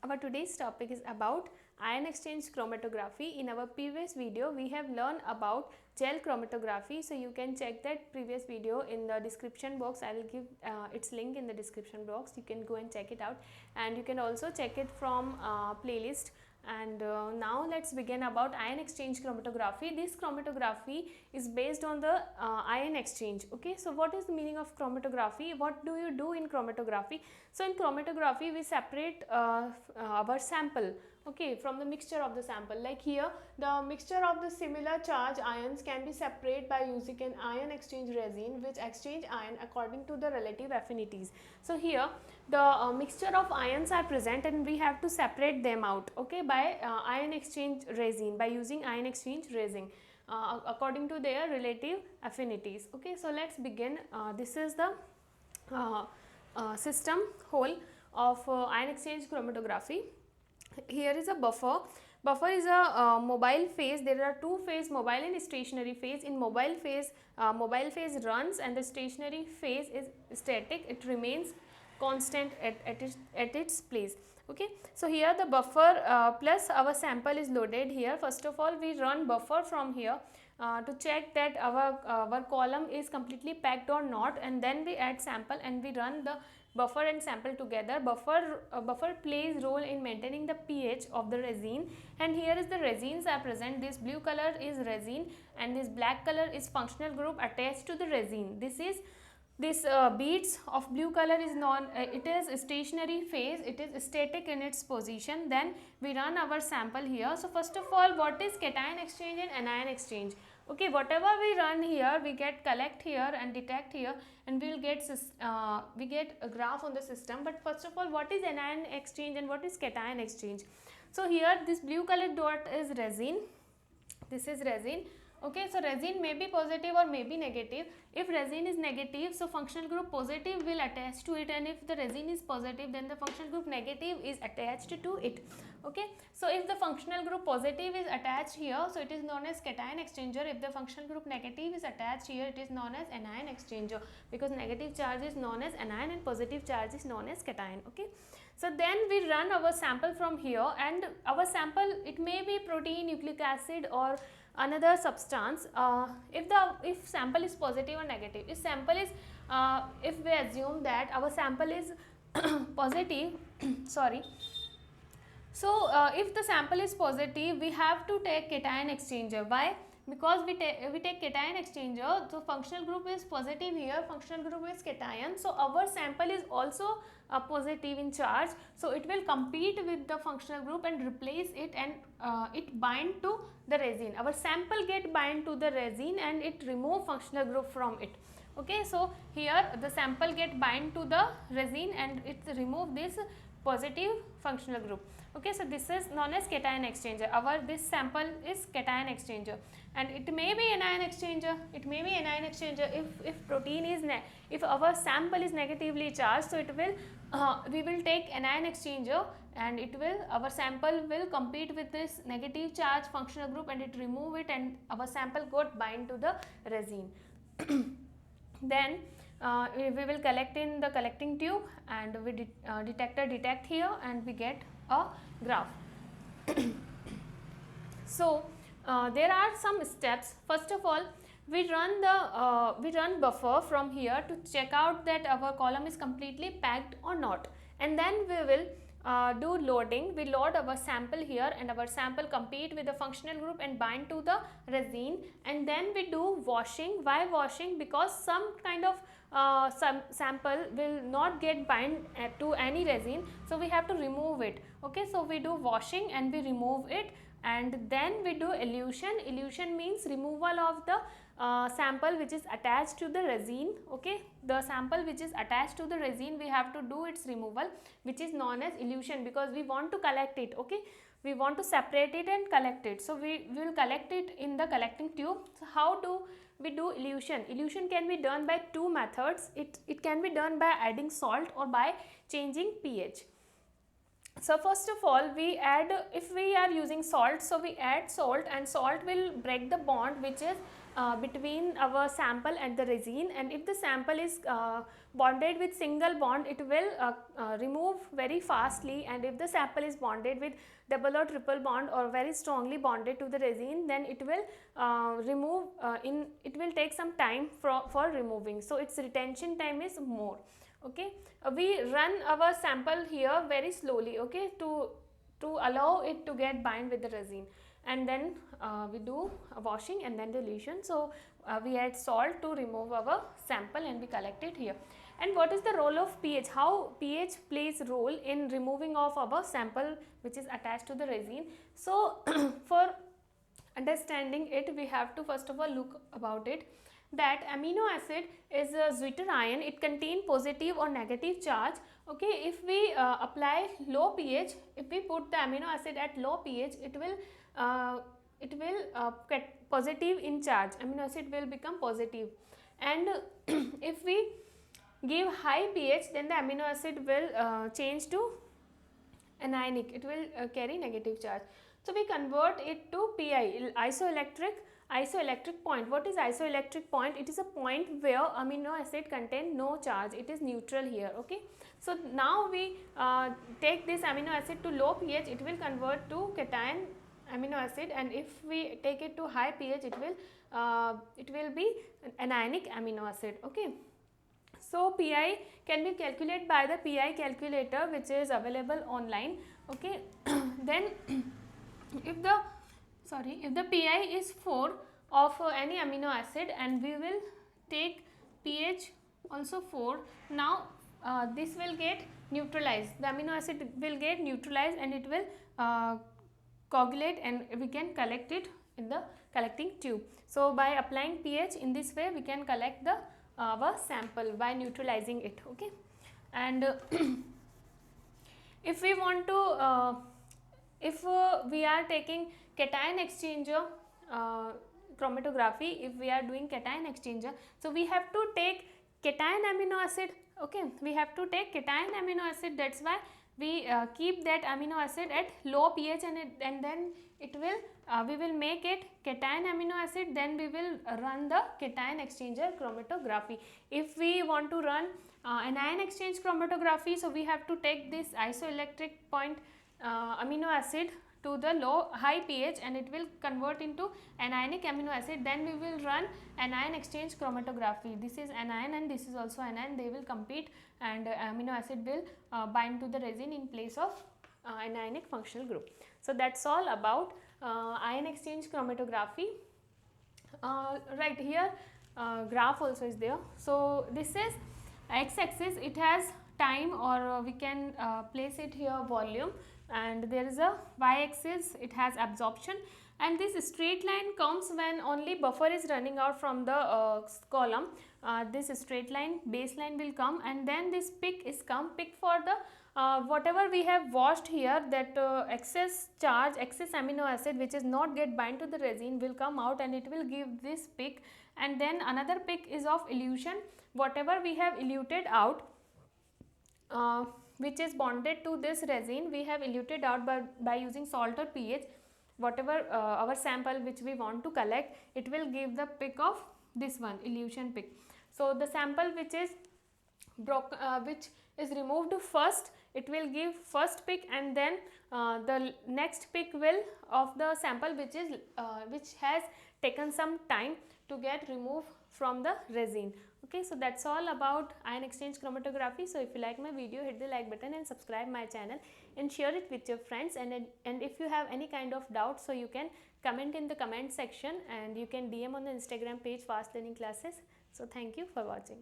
Our today's topic is about ion exchange chromatography. In our previous video, we have learned about gel chromatography. So you can check that previous video in the description box. I will give its link in the description box. You can go and check it out, and you can also check it from playlist. And now let's begin about ion exchange chromatography. This chromatography is based on the ion exchange. Okay, so what is the meaning of chromatography? What do you do in chromatography? So in chromatography we separate our sample, okay, from the mixture of the sample. Like here, the mixture of the similar charge ions can be separated by using an ion exchange resin which exchange ion according to the relative affinities. So here the mixture of ions are present and we have to separate them out, okay, by ion exchange resin, by using ion exchange resin according to their relative affinities. Okay, so let's begin. This is the system whole of ion exchange chromatography. Here is a buffer. Buffer is a mobile phase. There are two phase, mobile and stationary phase. In mobile phase runs and the stationary phase is static. It remains constant at its place. Okay, so here the buffer plus our sample is loaded here. First of all, we run buffer from here to check that our column is completely packed or not, and then we add sample and we run the buffer and sample together. Buffer plays role in maintaining the pH of the resin, and here is the resins are present. This blue color is resin and this black color is functional group attached to the resin. This beads of blue color is it is stationary phase, it is static in its position. Then we run our sample here. So first of all, what is cation exchange and anion exchange? Okay, whatever we run here, we get collect here and detect here, and we will get we get a graph on the system. But first of all, what is anion exchange and what is cation exchange? So here this blue color dot is resin, this is resin. Okay, so resin may be positive or may be negative. If resin is negative, so functional group positive will attach to it, and if the resin is positive, then the functional group negative is attached to it. Okay, so if the functional group positive is attached here, so it is known as cation exchanger. If the functional group negative is attached here, it is known as anion exchanger, because negative charge is known as anion and positive charge is known as cation. Okay, so then we run our sample from here, and our sample, it may be protein, nucleic acid or another substance. If sample is positive or negative, if sample is if we assume that our sample is positive sorry, so if the sample is positive, we have to take cation exchanger. Why? Because we take cation exchanger, so functional group is positive here, functional group is cation, so our sample is also positive in charge, so it will compete with the functional group and replace it, and it bind to the resin. Our sample get bind to the resin and it remove functional group from it. Okay, so here the sample get bind to the resin and it remove this positive functional group. Okay, so this is known as cation exchanger. This sample is cation exchanger, and it may be anion exchanger. It may be anion exchanger if protein is if our sample is negatively charged, so it will we will take anion exchanger, and it will, our sample will compete with this negative charge functional group and it remove it, and our sample got bind to the resin. Then we will collect in the collecting tube, and we detector detect here, and we get a graph. So there are some steps. First of all, we run buffer from here to check out that our column is completely packed or not, and then we will do loading. We load our sample here, and our sample compete with the functional group and bind to the resin, and then we do washing. Why washing? Because some kind of some sample will not get bind to any resin, so we have to remove it. Okay, so we do washing and we remove it, and then we do elution. Elution means removal of the sample which is attached to the resin. Okay, the sample which is attached to the resin, we have to do its removal, which is known as elution, because we want to collect it. Okay, we want to separate it and collect it, so we will collect it in the collecting tube. So how do we do elution? Elution can be done by two methods. It can be done by adding salt or by changing pH. So first of all, we add, if we are using salt, so we add salt, and salt will break the bond which is between our sample and the resin, and if the sample is bonded with single bond, it will remove very fastly, and if the sample is bonded with double or triple bond or very strongly bonded to the resin, then it will remove it will take some time for removing, so its retention time is more. Okay, we run our sample here very slowly, okay, to allow it to get bind with the resin, and then we do a washing and then dilution. So we add salt to remove our sample and we collect it here. And what is the role of pH? How pH plays role in removing of our sample which is attached to the resin? So for understanding it, we have to first of all look about it, that amino acid is a zwitterion. It contains positive or negative charge. Okay, if we apply low pH, if we put the amino acid at low pH, it will get positive in charge. Amino acid will become positive, and if we give high pH, then the amino acid will change to anionic. It will carry negative charge. So we convert it to Pi, isoelectric point. What is isoelectric point? It is a point where amino acid contain no charge. It is neutral here. Okay. So now we take this amino acid to low pH, it will convert to cation amino acid, and if we take it to high pH, it will be anionic amino acid. Okay. So Pi can be calculated by the Pi calculator which is available online. Okay. Then if the Pi is 4 of any amino acid, and we will take pH also 4, now this will get neutralized, the amino acid will get neutralized, and it will coagulate, and we can collect it in the collecting tube. So by applying pH in this way, we can collect the our sample by neutralizing it. Okay. And if we want to if we are taking cation exchanger chromatography, if we are doing cation exchanger, so we have to take cation amino acid. Okay, we have to take cation amino acid. That's why we keep that amino acid at low pH, and then it will we will make it cation amino acid, then we will run the cation exchanger chromatography. If we want to run anion exchange chromatography, so we have to take this isoelectric point amino acid to the high pH, and it will convert into anionic amino acid. Then we will run anion exchange chromatography. This is anion and this is also anion. They will compete, and amino acid will bind to the resin in place of anionic functional group. So that's all about ion exchange chromatography. Right here graph also is there. So this is x-axis, it has time, or we can place it here volume, and there is a y-axis, it has absorption, and this straight line comes when only buffer is running out from the column. This straight line baseline will come, and then this peak is come, peak for the whatever we have washed here, that excess charge, excess amino acid which is not get bind to the resin will come out, and it will give this peak. And then another peak is of elution, whatever we have eluted out which is bonded to this resin, we have eluted out by using salt or pH. Whatever our sample which we want to collect, it will give the peak of this one, elution peak. So the sample which is which is removed first, it will give first peak, and then the next peak will of the sample which is which has taken some time to get removed from the resin. Okay, so that's all about ion exchange chromatography. So if you like my video, hit the like button and subscribe my channel and share it with your friends. And if you have any kind of doubt, so you can comment in the comment section, and you can DM on the Instagram page Fast Learning Classes. So thank you for watching.